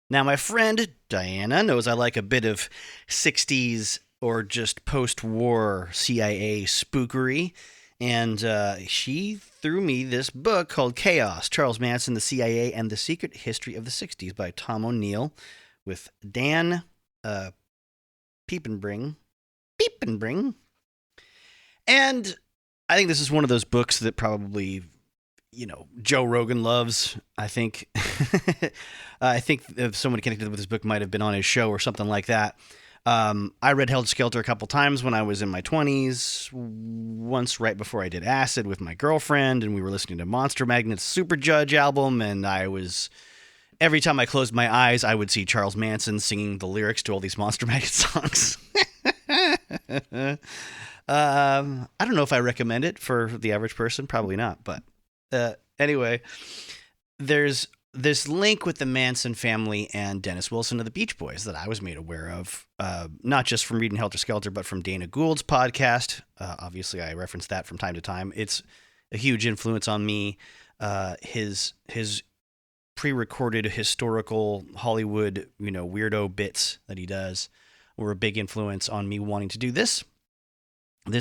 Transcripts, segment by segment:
Now, my friend Diana knows I like a bit of 60s or just post war CIA spookery, and she threw me this book called Chaos: Charles Manson, the CIA, and the Secret History of the 60s by Tom O'Neill with Dan uh, Piepenbring. Piepenbring. And I think this is one of those books that probably Joe Rogan loves. I think I think if someone connected with this book might have been on his show or something like that. I read Helter Skelter a couple times when I was in my 20s. Once right before I did acid with my girlfriend, and we were listening to Monster Magnet's Super Judge album, and every time I closed my eyes, I would see Charles Manson singing the lyrics to all these Monster Magnet songs. I don't know if I recommend it for the average person. Probably not, but anyway, there's this link with the Manson family and Dennis Wilson of the Beach Boys that I was made aware of, not just from reading Helter Skelter, but from Dana Gould's podcast. Obviously, I reference that from time to time. It's a huge influence on me. His pre-recorded historical Hollywood, weirdo bits that he does were a big influence on me wanting to do this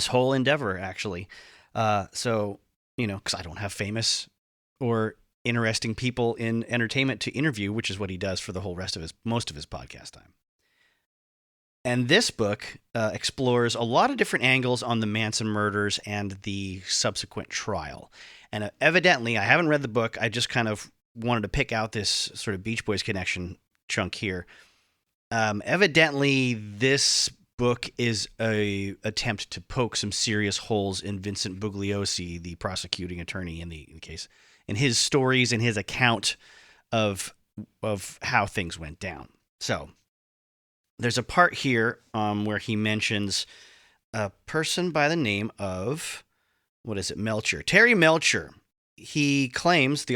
whole endeavor, actually. So, because I don't have famous or interesting people in entertainment to interview, which is what he does for the whole rest of most of his podcast time. And this book explores a lot of different angles on the Manson murders and the subsequent trial. And evidently, I haven't read the book. I just kind of wanted to pick out this sort of Beach Boys connection chunk here. Evidently, this book is a attempt to poke some serious holes in Vincent Bugliosi, the prosecuting attorney in the case, in his stories and his account of how things went down. So there's a part here where he mentions a person by the name of, Melcher. Terry Melcher. The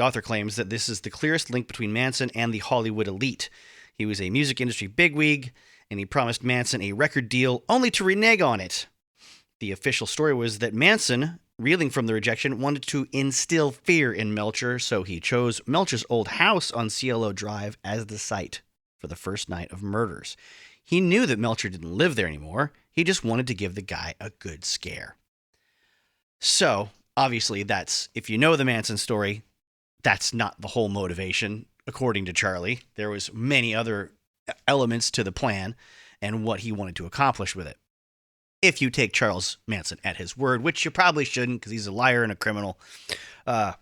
author claims that this is the clearest link between Manson and the Hollywood elite. He was a music industry bigwig, and he promised Manson a record deal only to renege on it. The official story was that Manson, reeling from the rejection, wanted to instill fear in Melcher, so he chose Melcher's old house on Cielo Drive as the site for the first night of murders. He knew that Melcher didn't live there anymore. He just wanted to give the guy a good scare. So, obviously, if you know the Manson story, that's not the whole motivation, according to Charlie. There was many other elements to the plan and what he wanted to accomplish with it. If you take Charles Manson at his word, which you probably shouldn't because he's a liar and a criminal. But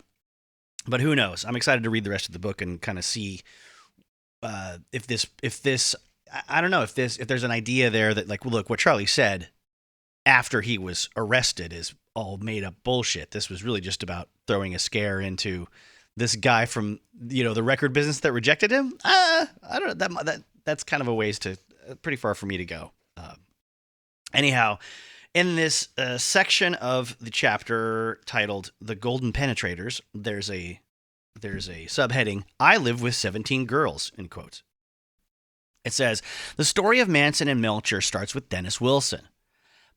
who knows? I'm excited to read the rest of the book and kind of see if there's an idea there that, like, look, what Charlie said after he was arrested is all made up bullshit. This was really just about throwing a scare into this guy from, the record business that rejected him. I don't know. That's kind of a ways to pretty far for me to go. Anyhow, in this section of the chapter titled "The Golden Penetrators," there's a subheading: "I live with 17 girls," in quotes. It says, "The story of Manson and Melcher starts with Dennis Wilson.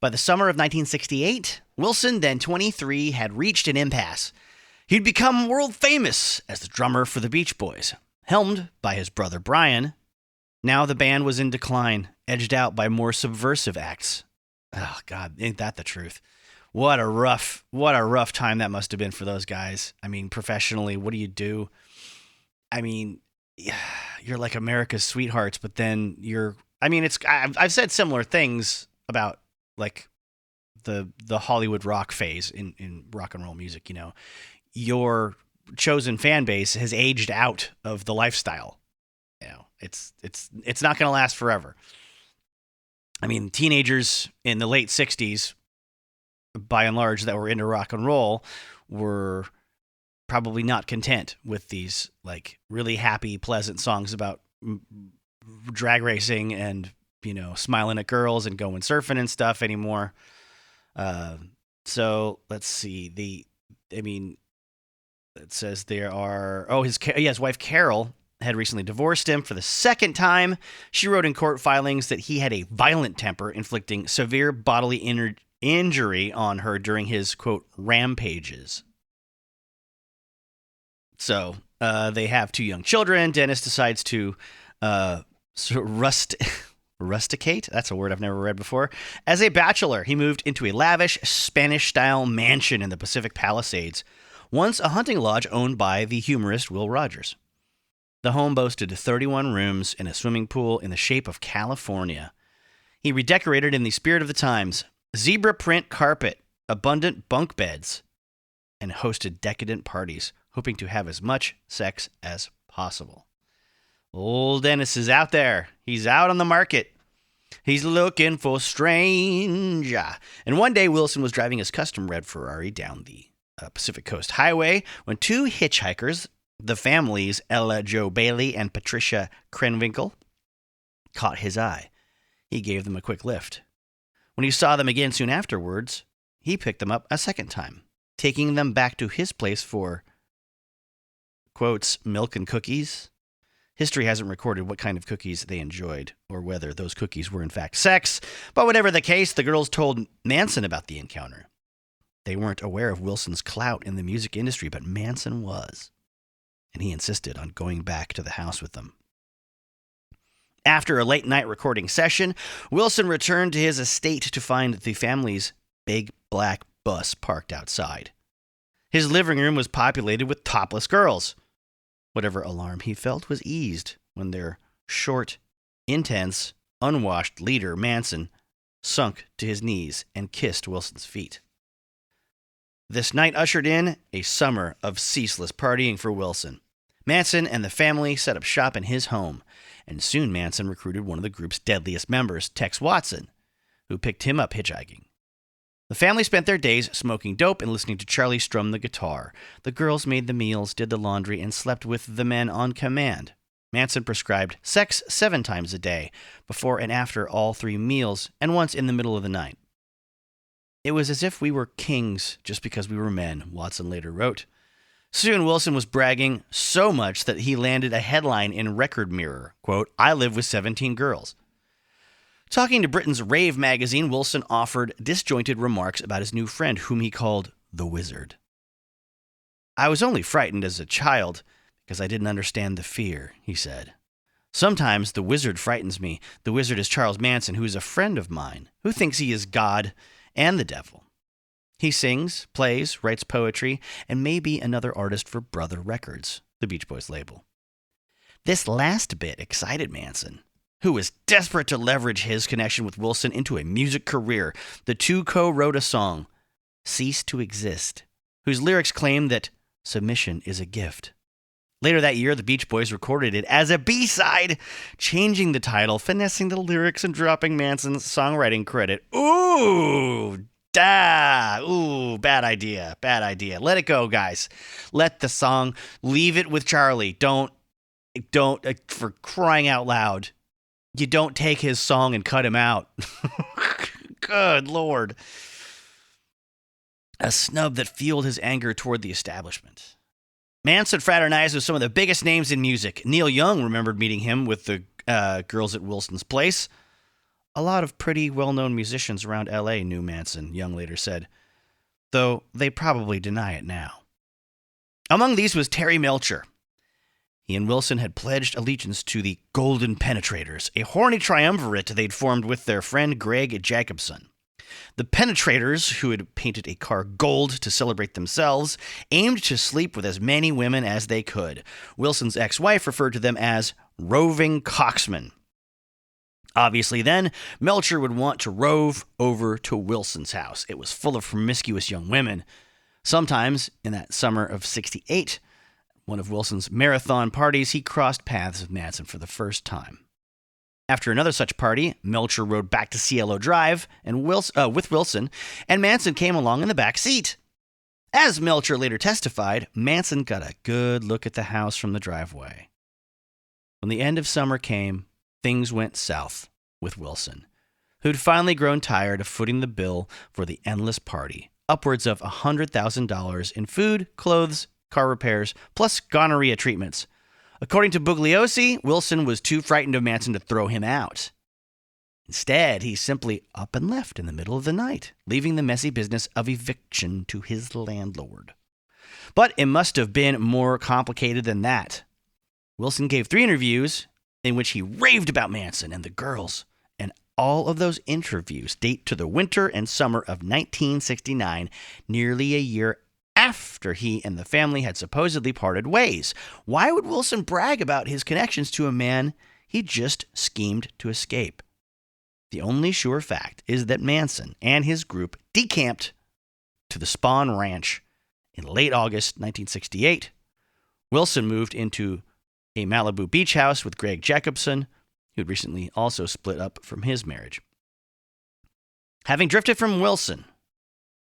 By the summer of 1968, Wilson, then 23, had reached an impasse. He'd become world famous as the drummer for the Beach Boys, helmed by his brother Brian. Now the band was in decline, edged out by more subversive acts." Oh, God, ain't that the truth? What a rough time that must have been for those guys. I mean, professionally, what do you do? I mean, you're like America's sweethearts, but then I've said similar things about, like, the Hollywood rock phase in rock and roll music. Your chosen fan base has aged out of the lifestyle. It's not going to last forever. I mean, teenagers in the late 60s, by and large, that were into rock and roll were probably not content with these, like, really happy, pleasant songs about drag racing and, smiling at girls and going surfing and stuff anymore. So let's see. It says there are, his wife Carol had recently divorced him for the second time. She wrote in court filings that he had a violent temper, inflicting severe bodily injury on her during his, quote, rampages. So they have 2 young children. Dennis decides to Rusticate? That's a word I've never read before. As a bachelor, he moved into a lavish Spanish-style mansion in the Pacific Palisades, once a hunting lodge owned by the humorist Will Rogers. The home boasted 31 rooms and a swimming pool in the shape of California. He redecorated in the spirit of the times, zebra print carpet, abundant bunk beds, and hosted decadent parties, hoping to have as much sex as possible. Old Dennis is out there. He's out on the market. He's looking for strange. And one day, Wilson was driving his custom red Ferrari down the Pacific Coast Highway when two hitchhikers, the families Ella Jo Bailey and Patricia Krenwinkel, caught his eye. He gave them a quick lift. When he saw them again soon afterwards, he picked them up a second time, taking them back to his place for, quotes, milk and cookies. History hasn't recorded what kind of cookies they enjoyed, or whether those cookies were in fact sex, but whatever the case, the girls told Manson about the encounter. They weren't aware of Wilson's clout in the music industry, but Manson was, and he insisted on going back to the house with them. After a late-night recording session, Wilson returned to his estate to find the family's big black bus parked outside. His living room was populated with topless girls. Whatever alarm he felt was eased when their short, intense, unwashed leader, Manson, sunk to his knees and kissed Wilson's feet. This night ushered in a summer of ceaseless partying for Wilson. Manson and the family set up shop in his home, and soon Manson recruited one of the group's deadliest members, Tex Watson, who picked him up hitchhiking. The family spent their days smoking dope and listening to Charlie strum the guitar. The girls made the meals, did the laundry, and slept with the men on command. Manson prescribed sex 7 times a day, before and after all 3 meals, and once in the middle of the night. It was as if we were kings just because we were men, Watson later wrote. Soon Wilson was bragging so much that he landed a headline in Record Mirror, quote, "I live with 17 girls." Talking to Britain's Rave magazine, Wilson offered disjointed remarks about his new friend, whom he called the Wizard. "I was only frightened as a child because I didn't understand the fear," he said. "Sometimes the Wizard frightens me. The Wizard is Charles Manson, who is a friend of mine, who thinks he is God and the devil. He sings, plays, writes poetry, and may be another artist for Brother Records, the Beach Boys label." This last bit excited Manson, who was desperate to leverage his connection with Wilson into a music career. The two co-wrote a song, "Cease to Exist," whose lyrics claim that submission is a gift. Later that year, the Beach Boys recorded it as a B-side, changing the title, finessing the lyrics, and dropping Manson's songwriting credit. Ooh, bad idea. Let it go, guys. Let the song, leave it with Charlie. Don't, for crying out loud. You don't take his song and cut him out. Good Lord. A snub that fueled his anger toward the establishment. Manson fraternized with some of the biggest names in music. Neil Young remembered meeting him with the girls at Wilson's place. "A lot of pretty well-known musicians around L.A. knew Manson," Young later said, though they probably deny it now. Among these was Terry Melcher. He and Wilson had pledged allegiance to the Golden Penetrators, a horny triumvirate they'd formed with their friend Greg Jacobson. The Penetrators, who had painted a car gold to celebrate themselves, aimed to sleep with as many women as they could. Wilson's ex-wife referred to them as roving cocksmen. Obviously then, Melcher would want to rove over to Wilson's house. It was full of promiscuous young women. Sometimes, in that summer of '68, one of Wilson's marathon parties, he crossed paths with Manson for the first time. After another such party, Melcher rode back to Cielo Drive with Wilson, and Manson came along in the back seat. As Melcher later testified, Manson got a good look at the house from the driveway. When the end of summer came, things went south with Wilson, who'd finally grown tired of footing the bill for the endless party, upwards of $100,000 in food, clothes, car repairs, plus gonorrhea treatments. According to Bugliosi, Wilson was too frightened of Manson to throw him out. Instead, he simply up and left in the middle of the night, leaving the messy business of eviction to his landlord. But it must have been more complicated than that. Wilson gave 3 interviews in which he raved about Manson and the girls. And all of those interviews date to the winter and summer of 1969, nearly a year after he and the family had supposedly parted ways. Why would Wilson brag about his connections to a man he just schemed to escape? The only sure fact is that Manson and his group decamped to the Spahn Ranch in late August 1968. Wilson moved into a Malibu beach house with Greg Jacobson, who had recently also split up from his marriage. Having drifted from Wilson,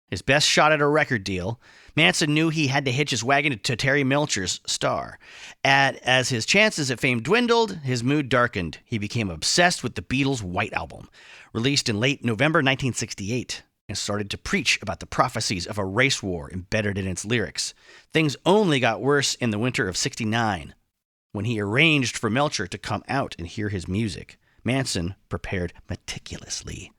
his best shot at a record deal, Manson knew he had to hitch his wagon to Terry Melcher's star. As his chances at fame dwindled, his mood darkened. He became obsessed with the Beatles' White Album, released in late November 1968, and started to preach about the prophecies of a race war embedded in its lyrics. Things only got worse in the winter of '69, when he arranged for Melcher to come out and hear his music. Manson prepared meticulously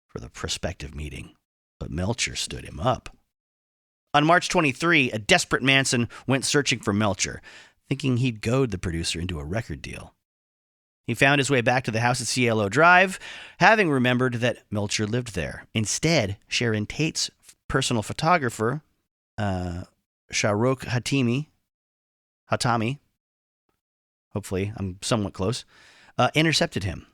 for the prospective meeting, but Melcher stood him up. On March 23, a desperate Manson went searching for Melcher, thinking he'd goad the producer into a record deal. He found his way back to the house at Cielo Drive, having remembered that Melcher lived there. Instead, Sharon Tate's personal photographer, Shahrukh Hatami, hopefully I'm somewhat close, intercepted him.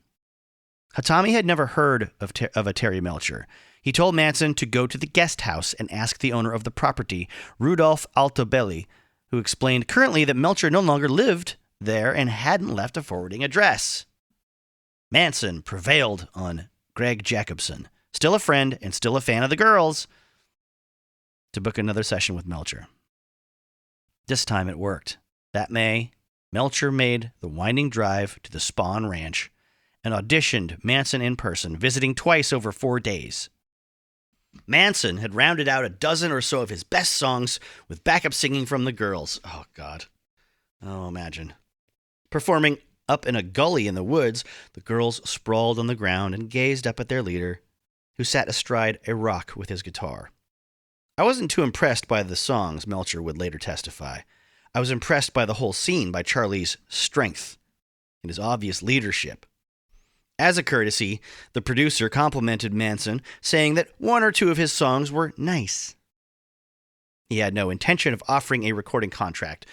Hatami had never heard of a Terry Melcher. He told Manson to go to the guest house and ask the owner of the property, Rudolph Altobelli, who explained currently that Melcher no longer lived there and hadn't left a forwarding address. Manson prevailed on Greg Jacobson, still a friend and still a fan of the girls, to book another session with Melcher. This time it worked. That May, Melcher made the winding drive to the Spahn Ranch and auditioned Manson in person, visiting twice over 4 days. Manson had rounded out a dozen or so of his best songs with backup singing from the girls. Oh, God. Oh, imagine. Performing up in a gully in the woods, the girls sprawled on the ground and gazed up at their leader, who sat astride a rock with his guitar. I wasn't too impressed by the songs, Melcher would later testify. I was impressed by the whole scene, by Charlie's strength and his obvious leadership. As a courtesy, the producer complimented Manson, saying that one or two of his songs were nice. He had no intention of offering a recording contract,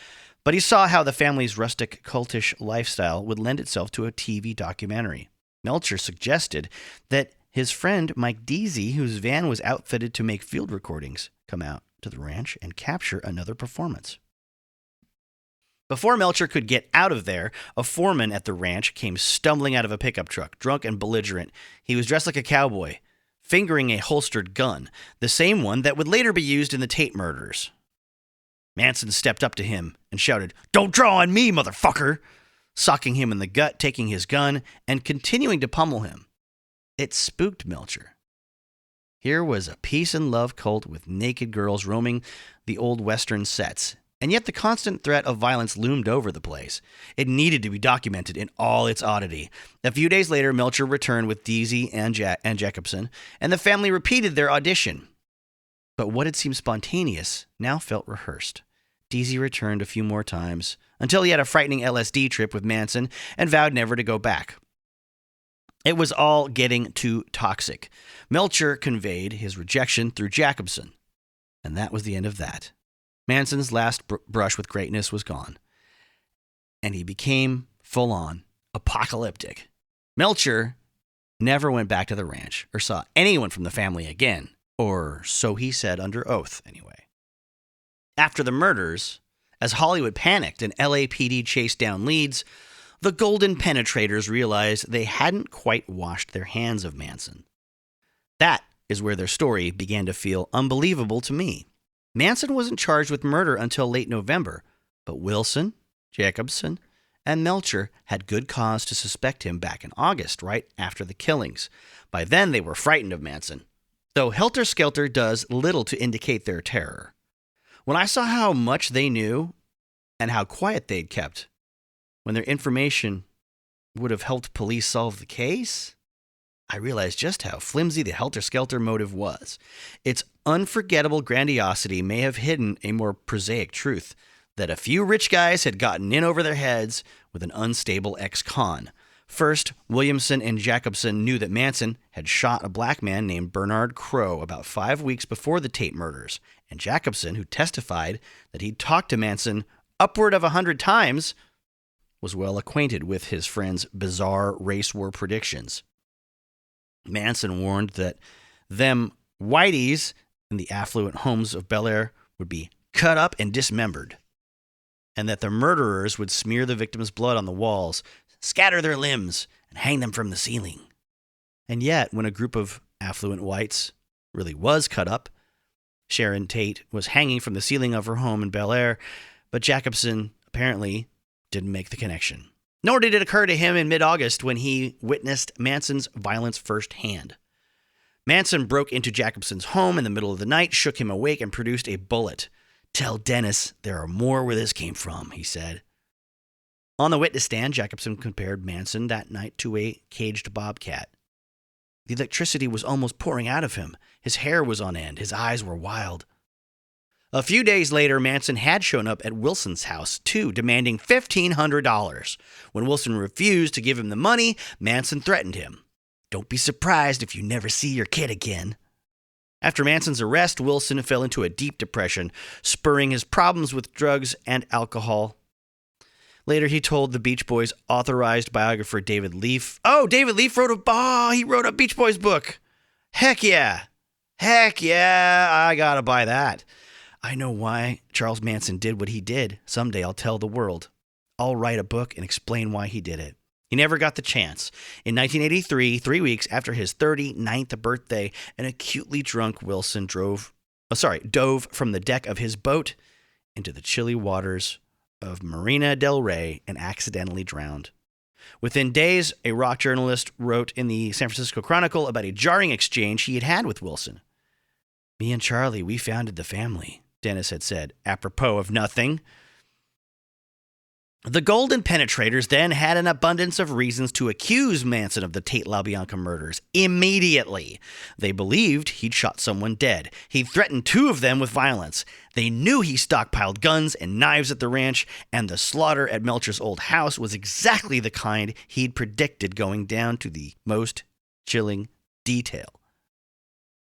but he saw how the family's rustic, cultish lifestyle would lend itself to a TV documentary. Melcher suggested that his friend Mike Deasy, whose van was outfitted to make field recordings, come out to the ranch and capture another performance. Before Melcher could get out of there, a foreman at the ranch came stumbling out of a pickup truck, drunk and belligerent. He was dressed like a cowboy, fingering a holstered gun, the same one that would later be used in the Tate murders. Manson stepped up to him and shouted, "Don't draw on me, motherfucker!" socking him in the gut, taking his gun, and continuing to pummel him. It spooked Melcher. Here was a peace and love cult with naked girls roaming the old Western sets, and yet the constant threat of violence loomed over the place. It needed to be documented in all its oddity. A few days later, Melcher returned with Deasy and Jacobson, and the family repeated their audition. But what had seemed spontaneous now felt rehearsed. Deasy returned a few more times, until he had a frightening LSD trip with Manson and vowed never to go back. It was all getting too toxic. Melcher conveyed his rejection through Jacobson, and that was the end of that. Manson's last brush with greatness was gone, and he became full-on apocalyptic. Melcher never went back to the ranch or saw anyone from the family again, or so he said under oath anyway. After the murders, as Hollywood panicked and LAPD chased down leads, the Golden Penetrators realized they hadn't quite washed their hands of Manson. That is where their story began to feel unbelievable to me. Manson wasn't charged with murder until late November, but Wilson, Jacobson, and Melcher had good cause to suspect him back in August, right after the killings. By then, they were frightened of Manson, though Helter Skelter does little to indicate their terror. When I saw how much they knew and how quiet they'd kept, when their information would have helped police solve the case, I realized just how flimsy the Helter Skelter motive was. Its unforgettable grandiosity may have hidden a more prosaic truth. that a few rich guys had gotten in over their heads with an unstable ex-con. First, Williamson and Jacobson knew that Manson had shot a black man named Bernard Crowe about 5 weeks before the Tate murders, and Jacobson, who testified that he'd talked to Manson upward of 100 times, was well acquainted with his friend's bizarre race war predictions. Manson warned that them whiteys in the affluent homes of Bel Air would be cut up and dismembered, and that the murderers would smear the victims' blood on the walls, scatter their limbs, and hang them from the ceiling. And yet, when a group of affluent whites really was cut up, Sharon Tate was hanging from the ceiling of her home in Bel Air, but Jacobson apparently didn't make the connection. Nor did it occur to him in mid-August when he witnessed Manson's violence firsthand. Manson broke into Jacobson's home in the middle of the night, shook him awake, and produced a bullet. "Tell Dennis there are more where this came from," he said. On the witness stand, Jacobson compared Manson that night to a caged bobcat. The electricity was almost pouring out of him. His hair was on end. His eyes were wild. A few days later, Manson had shown up at Wilson's house, too, demanding $1,500. When Wilson refused to give him the money, Manson threatened him. "Don't be surprised if you never see your kid again." After Manson's arrest, Wilson fell into a deep depression, spurring his problems with drugs and alcohol. Later, he told the Beach Boys' authorized biographer David Leaf, David Leaf wrote a Beach Boys book. Heck yeah, I gotta buy that. I know why Charles Manson did what he did. Someday I'll tell the world. I'll write a book and explain why he did it. He never got the chance. In 1983, 3 weeks after his 39th birthday, an acutely drunk Wilson dove from the deck of his boat into the chilly waters of Marina del Rey and accidentally drowned. Within days, a rock journalist wrote in the San Francisco Chronicle about a jarring exchange he had had with Wilson. "Me and Charlie, we founded the family," Dennis had said, apropos of nothing. The Golden Penetrators then had an abundance of reasons to accuse Manson of the Tate LaBianca murders immediately. They believed he'd shot someone dead. He'd threatened 2 of them with violence. They knew he stockpiled guns and knives at the ranch, and the slaughter at Melcher's old house was exactly the kind he'd predicted, going down to the most chilling detail.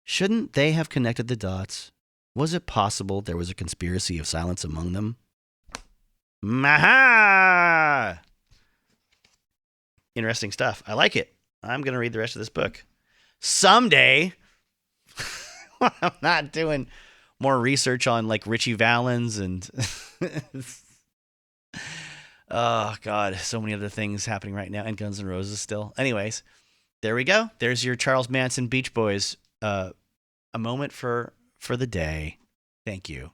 Shouldn't they have connected the dots? Was it possible there was a conspiracy of silence among them? Maha! Interesting stuff. I like it. I'm going to read the rest of this book. Someday, I'm not doing more research on like Richie Valens and oh God, so many other things happening right now, and Guns N' Roses still. Anyways, there we go. There's your Charles Manson Beach Boys. A moment for the day. Thank you.